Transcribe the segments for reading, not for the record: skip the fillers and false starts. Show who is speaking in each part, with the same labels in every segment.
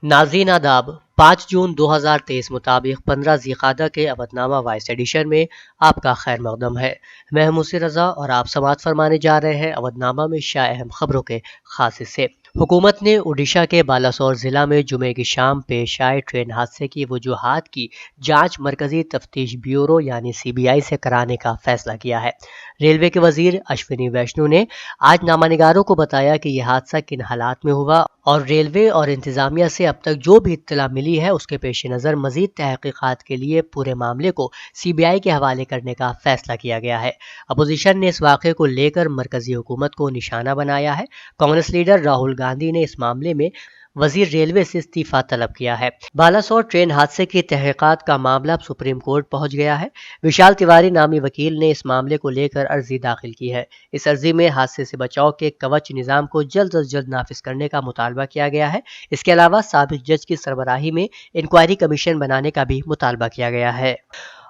Speaker 1: ناظرین آداب 5 جون 2023 مطابق 15 ذیقعدہ کے اودنامہ وائس ایڈیشن میں آپ کا خیر مقدم ہے۔ میں موسی رضا اور آپ سماعت فرمانے جا رہے ہیں اودنامہ میں شائع اہم خبروں کے خاص حصے۔ حکومت نے اڈیشہ کے بالاسور ضلع میں جمعے کی شام پیش آئے ٹرین حادثے کی وجوہات کی جانچ مرکزی تفتیش بیورو یعنی CBI سے کرانے کا فیصلہ کیا ہے۔ ریلوے کے وزیر اشونی ویشنو نے آج نامہ نگاروں کو بتایا کہ یہ حادثہ کن حالات میں ہوا اور ریلوے اور انتظامیہ سے اب تک جو بھی اطلاع ملی ہے اس کے پیش نظر مزید تحقیقات کے لیے پورے معاملے کو CBI کے حوالے کرنے کا فیصلہ کیا گیا ہے۔ اپوزیشن نے اس واقعے کو لے کر مرکزی حکومت کو نشانہ بنایا ہے۔ کانگریس لیڈر راہل گاندھی نے اس معاملے میں وزیر ریلوے سے استعفیٰ طلب کیا ہے۔ بالاسور ٹرین حادثے کی تحقیقات کا معاملہ اب سپریم کورٹ پہنچ گیا ہے۔ وشال تیواری نامی وکیل نے اس معاملے کو لے کر عرضی داخل کی ہے۔ اس عرضی میں حادثے سے بچاؤ کے کوچ نظام کو جلد از جلد نافذ کرنے کا مطالبہ کیا گیا ہے۔ اس کے علاوہ سابق جج کی سربراہی میں انکوائری کمیشن بنانے کا بھی مطالبہ کیا گیا ہے۔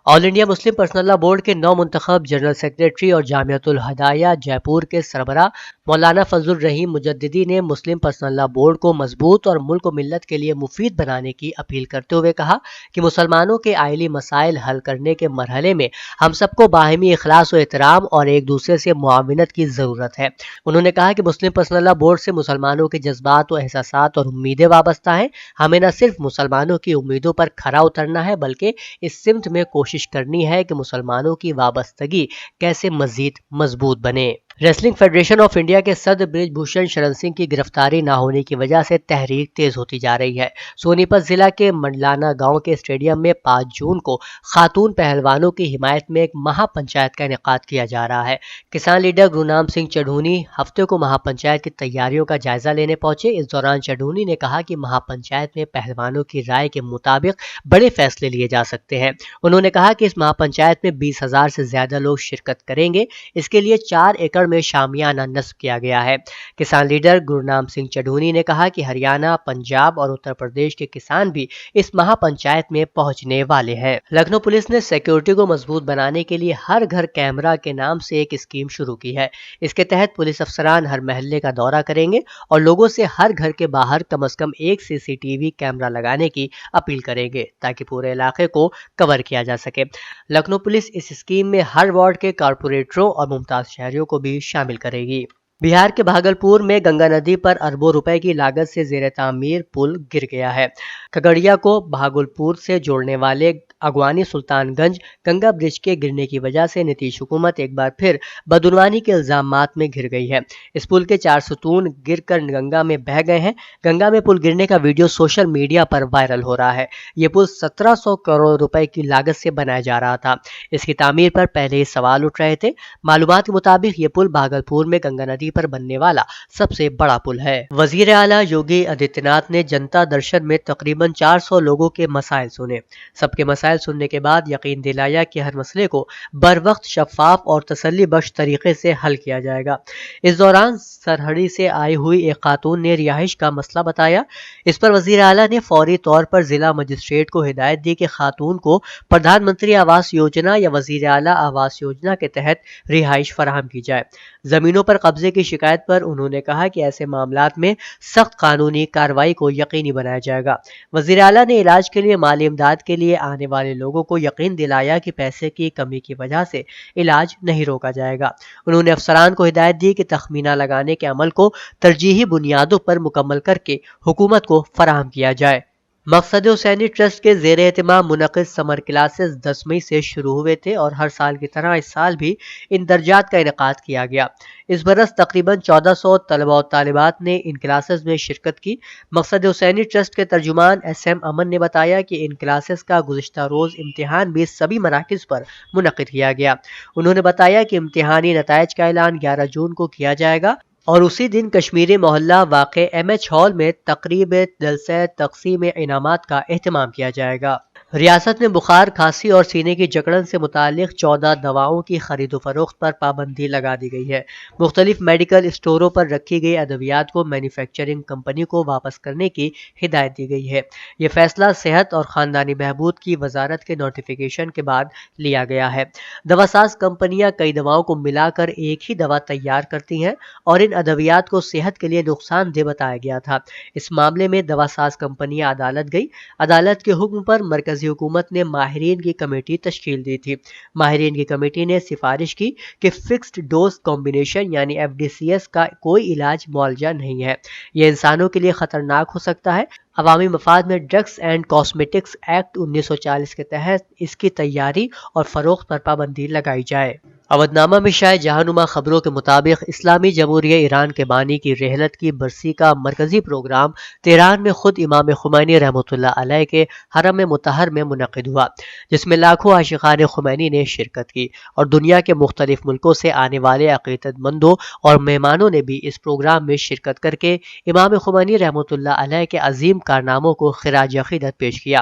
Speaker 1: آل انڈیا مسلم پرسنل لا بورڈ کے نو منتخب جنرل سیکریٹری اور جامعۃ الہدایہ جے پور کے سربراہ مولانا فضل الرحیم مجددی نے مسلم پرسنل لا بورڈ کو مضبوط اور ملک و ملت کے لیے مفید بنانے کی اپیل کرتے ہوئے کہا کہ مسلمانوں کے آئلی مسائل حل کرنے کے مرحلے میں ہم سب کو باہمی اخلاص و احترام اور ایک دوسرے سے معاونت کی ضرورت ہے۔ انہوں نے کہا کہ مسلم پرسنل لا بورڈ سے مسلمانوں کے جذبات و احساسات اور امیدیں وابستہ ہیں۔ ہمیں نہ صرف مسلمانوں کی امیدوں پر کھرا اترنا ہے بلکہ اس سمت میں کوشش کرنی ہے کہ مسلمانوں کی وابستگی کیسے مزید مضبوط بنے۔ ریسلنگ فیڈریشن آف انڈیا کے صدر برج بھوشن شرن سنگھ کی گرفتاری نہ ہونے کی وجہ سے تحریک تیز ہوتی جا رہی ہے۔ سونی پت ضلع کے منڈلانا گاؤں کے اسٹیڈیم میں 5 جون کو خاتون پہلوانوں کی حمایت میں ایک مہا پنچایت کا انعقاد کیا جا رہا ہے۔ کسان لیڈر گرونام سنگھ چڑھونی ہفتے کو مہا پنچایت کی تیاریوں کا جائزہ لینے پہنچے۔ اس دوران چڑھونی نے کہا کہ مہا پنچایت میں پہلوانوں کی رائے کے مطابق بڑے فیصلے لیے جا سکتے ہیں۔ انہوں نے کہا کہ اس مہا پنچایت میں 20,000 سے زیادہ لوگ شرکت کریں گے۔ اس کے لیے 4 ایکڑ میں شامیانہ نصب کیا گیا ہے۔ کسان لیڈر گرونام سنگھ چڑھونی نے کہا کہ ہریانہ، پنجاب اور اتر پردیش کے کسان بھی اس مہا پنچایت میں پہنچنے والے ہیں۔ لکھنؤ پولیس نے سیکیورٹی کو مضبوط بنانے کے لیے ہر گھر کیمرہ کے نام سے ایک اسکیم شروع کی ہے۔ اس کے تحت پولیس افسران ہر محلے کا دورہ کریں گے اور لوگوں سے ہر گھر کے باہر کم از کم ایک CCTV کیمرہ لگانے کی اپیل کریں گے تاکہ پورے علاقے کو کور کیا جا سکے۔ لکھنؤ پولیس اس اسکیم میں ہر وارڈ کے کارپوریٹروں اور ممتاز شہریوں کو بھی شامل کرے گی۔ بہار کے بھاگلپور میں گنگا ندی پر اربوں روپے کی لاگت سے زیر تعمیر پل گر گیا ہے۔ کھگڑیا کو بھاگلپور سے جوڑنے والے اگوانی سلطان گنج گنگا برج کے گرنے کی وجہ سے نتیش حکومت ایک بار پھر بدعنوانی کے الزامات میں گھر گئی ہے۔ اس پل کے 4 ستون گر کر گنگا میں بہہ گئے ہیں۔ گنگا میں پل گرنے کا ویڈیو سوشل میڈیا پر وائرل ہو رہا ہے۔ یہ پل 1700 کروڑ روپے کی لاگت سے بنایا جا رہا تھا۔ اس کی تعمیر پر پہلے ہی سوال اٹھ رہے تھے۔ معلومات کے مطابق یہ پل بھاگلپور میں گنگا ندی پر بننے والا سب سے بڑا پل ہے۔ وزیر اعلیٰ یوگی آدتیہ ناتھ نے جنتا درشن میں تقریباً 400 لوگوں کے مسائل سنے۔ سب کے مسائل سننے کے بعد یقین دلایا کہ ہر مسئلے کو بروقت، شفاف اور تسلی بخش طریقے سے حل کیا جائے گا۔ اس دوران سرہڑی سے آئی ہوئی ایک خاتون نے رہائش کا مسئلہ بتایا۔ اس پر وزیر اعلیٰ نے فوری طور پر ضلع مجسٹریٹ کو ہدایت دی کہ خاتون کو پردھان منتری آواس یوجنا یا وزیر اعلیٰ آواس یوجنا کے تحت رہائش فراہم کی جائے۔ زمینوں پر قبضے کی شکایت پر انہوں نے کہا کہ ایسے معاملات میں سخت قانونی کارروائی کو یقینی بنایا جائے گا۔ وزیر اعلیٰ نے علاج کے لیے مالی امداد کے لیے آنے والے لوگوں کو یقین دلایا کہ پیسے کی کمی کی وجہ سے علاج نہیں روکا جائے گا۔ انہوں نے افسران کو ہدایت دی کہ تخمینہ لگانے کے عمل کو ترجیحی بنیادوں پر مکمل کر کے حکومت کو فراہم کیا جائے۔ مقصد حسینی ٹرسٹ کے زیر اہتمام منعقد سمر کلاسز 10 مئی سے شروع ہوئے تھے اور ہر سال کی طرح اس سال بھی ان درجات کا انعقاد کیا گیا۔ اس برس تقریباً 1400 طلباء و طالبات نے ان کلاسز میں شرکت کی۔ مقصد حسینی ٹرسٹ کے ترجمان SM امن نے بتایا کہ ان کلاسز کا گزشتہ روز امتحان بھی سبھی مراکز پر منعقد کیا گیا۔ انہوں نے بتایا کہ امتحانی نتائج کا اعلان 11 جون کو کیا جائے گا اور اسی دن کشمیری محلہ واقع MH ہال میں تقریب جلسہ تقسیم انعامات کا اہتمام کیا جائے گا۔ ریاست میں بخار، کھانسی اور سینے کی جکڑن سے متعلق 14 دواؤں کی خرید و فروخت پر پابندی لگا دی گئی ہے۔ مختلف میڈیکل اسٹوروں پر رکھی گئی ادویات کو مینوفیکچرنگ کمپنی کو واپس کرنے کی ہدایت دی گئی ہے۔ یہ فیصلہ صحت اور خاندانی بہبود کی وزارت کے نوٹیفیکیشن کے بعد لیا گیا ہے۔ دواساز کمپنیاں کئی دواؤں کو ملا کر ایک ہی دوا تیار کرتی ہیں اور ان ادویات کو صحت کے لیے نقصان دہ بتایا گیا تھا۔ اس معاملے میں دواساز کمپنیاں عدالت گئی۔ عدالت کے حکم پر مرکزی حکومت نے ماہرین کی کمیٹی تشکیل دی تھی۔ ماہرین کی کمیٹی نے سفارش کی کہ فکسڈ ڈوز کمبینیشن یعنی FDCS کا کوئی علاج معالجہ نہیں ہے۔ یہ انسانوں کے لیے خطرناک ہو سکتا ہے۔ عوامی مفاد میں ڈرگس اینڈ کاسمیٹکس ایکٹ 1940 کے تحت اس کی تیاری اور فروخت پر پابندی لگائی جائے۔ اودنامہ میں شائع جہانما خبروں کے مطابق اسلامی جمہوریہ ایران کے بانی کی رحلت کی برسی کا مرکزی پروگرام تہران میں خود امام خمینی رحمۃ اللہ علیہ کے حرم مطہر میں منعقد ہوا، جس میں لاکھوں عاشقان خمینی نے شرکت کی اور دنیا کے مختلف ملکوں سے آنے والے عقیدت مندوں اور مہمانوں نے بھی اس پروگرام میں شرکت کر کے امام خمینی رحمۃ اللہ علیہ کے عظیم کارناموں کو خراج عقیدت پیش کیا۔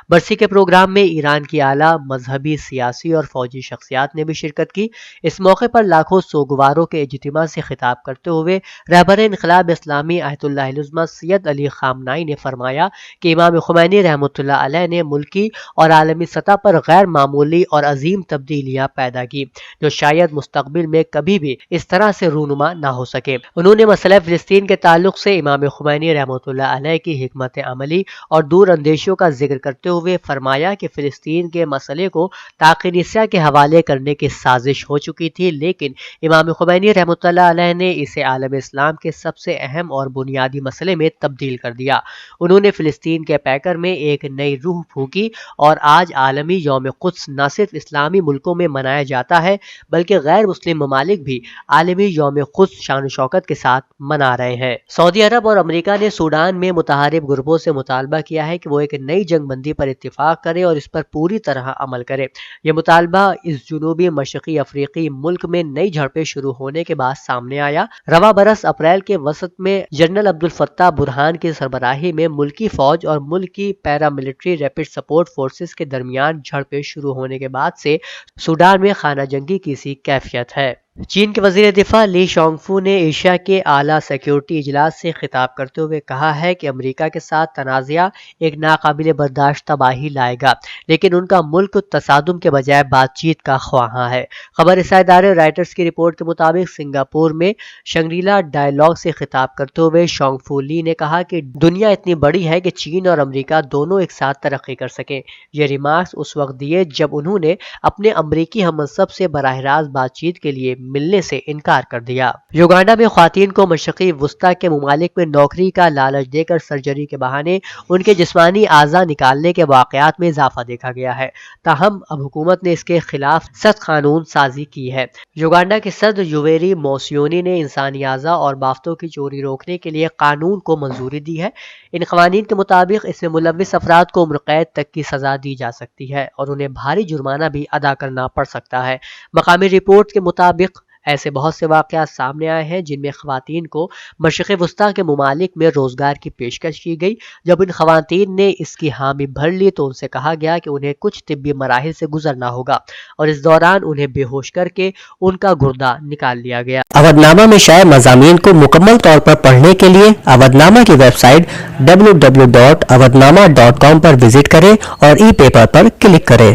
Speaker 1: برسی کے پروگرام میں ایران کی اعلیٰ مذہبی، سیاسی اور فوجی شخصیات نے بھی شرکت کی۔ اس موقع پر لاکھوں سوگواروں کے اجتماع سے خطاب کرتے ہوئے رہبر انقلاب اسلامی آیت اللہ العظمہ سید علی خامنائی نے فرمایا کہ امام خمینی رحمۃ اللہ علیہ نے ملکی اور عالمی سطح پر غیر معمولی اور عظیم تبدیلیاں پیدا کی، جو شاید مستقبل میں کبھی بھی اس طرح سے رونما نہ ہو سکے۔ انہوں نے مسئلہ فلسطین کے تعلق سے امام خمینی رحمۃ اللہ علیہ کی حکمت عملی اور دور اندیشیوں کا ذکر کرتے ہوئے فرمایا کہ فلسطین کے مسئلے کو تاقینیسیہ کے حوالے کرنے کی سازش ہو چکی تھی، لیکن امام خمینی رحمۃ اللہ علیہ نے اسے عالم اسلام کے سب سے اہم اور بنیادی مسئلے میں تبدیل کر دیا۔ انہوں نے فلسطین کے پیکر میں ایک نئی روح پھونکی اور آج عالمی یوم قدس نہ صرف اسلامی ملکوں میں منایا جاتا ہے بلکہ غیر مسلم ممالک بھی عالمی یوم قدس شان و شوکت کے ساتھ منا رہے ہیں۔ سعودی عرب اور امریکہ نے سوڈان میں متحارب گروپوں سے مطالبہ کیا ہے کہ وہ ایک نئی جنگ بندی پر اتفاق کرے اور اس پر پوری طرح عمل کرے۔ یہ مطالبہ اس جنوبی مشرقی افریقی ملک میں نئی جھڑپیں شروع ہونے کے بعد سامنے آیا۔ رواں برس اپریل کے وسط میں جنرل عبد الفتاح برہان کی سربراہی میں ملکی فوج اور ملک کی پیراملٹری ریپڈ سپورٹ فورسز کے درمیان جھڑپیں شروع ہونے کے بعد سے سوڈان میں خانہ جنگی کی سی کیفیت ہے۔ چین کے وزیر دفاع لی شانگفو نے ایشیا کے اعلیٰ سیکیورٹی اجلاس سے خطاب کرتے ہوئے کہا ہے کہ امریکہ کے ساتھ تنازعہ ایک ناقابل برداشت تباہی لائے گا، لیکن ان کا ملک تصادم کے بجائے بات چیت کا خواہاں ہے۔ خبر رساں ادارے رائٹرز کی رپورٹ کے مطابق سنگاپور میں شنگری-لا ڈائیلاگ سے خطاب کرتے ہوئے شانگفو لی نے کہا کہ دنیا اتنی بڑی ہے کہ چین اور امریکہ دونوں ایک ساتھ ترقی کر سکیں۔ یہ ریمارکس اس وقت دیے جب انہوں نے اپنے امریکی ہم منصب سے براہ راست بات چیت کے لیے ملنے سے انکار کر دیا۔ یوگانڈا میں خواتین کو مشرقی وسطی کے ممالک میں نوکری کا لالچ دے کر سرجری کے بہانے ان کے جسمانی اعضاء نکالنے کے واقعات میں اضافہ دیکھا گیا ہے۔ تاہم اب حکومت نے اس کے خلاف سخت قانون سازی کی ہے۔ یوگانڈا کے صدر یوویری موسیونی نے انسانی اعضاء اور بافتوں کی چوری روکنے کے لیے قانون کو منظوری دی ہے۔ ان قوانین کے مطابق اس میں ملوث افراد کو عمر قید تک کی سزا دی جا سکتی ہے اور انہیں بھاری جرمانہ بھی ادا کرنا پڑ سکتا ہے۔ مقامی رپورٹ کے مطابق ایسے بہت سے واقعات سامنے آئے ہیں جن میں خواتین کو مشرق وسطیٰ کے ممالک میں روزگار کی پیشکش کی گئی۔ جب ان خواتین نے اس کی حامی بھر لی تو ان سے کہا گیا کہ انہیں کچھ طبی مراحل سے گزرنا ہوگا اور اس دوران انہیں بے ہوش کر کے ان کا گردہ نکال لیا گیا۔
Speaker 2: اودنامہ میں شائع مضامین کو مکمل طور پر پڑھنے کے لیے اودنامہ کی ویب سائٹ www.awadnama.com پر وزٹ کریں اور ای پیپر پر کلک کریں۔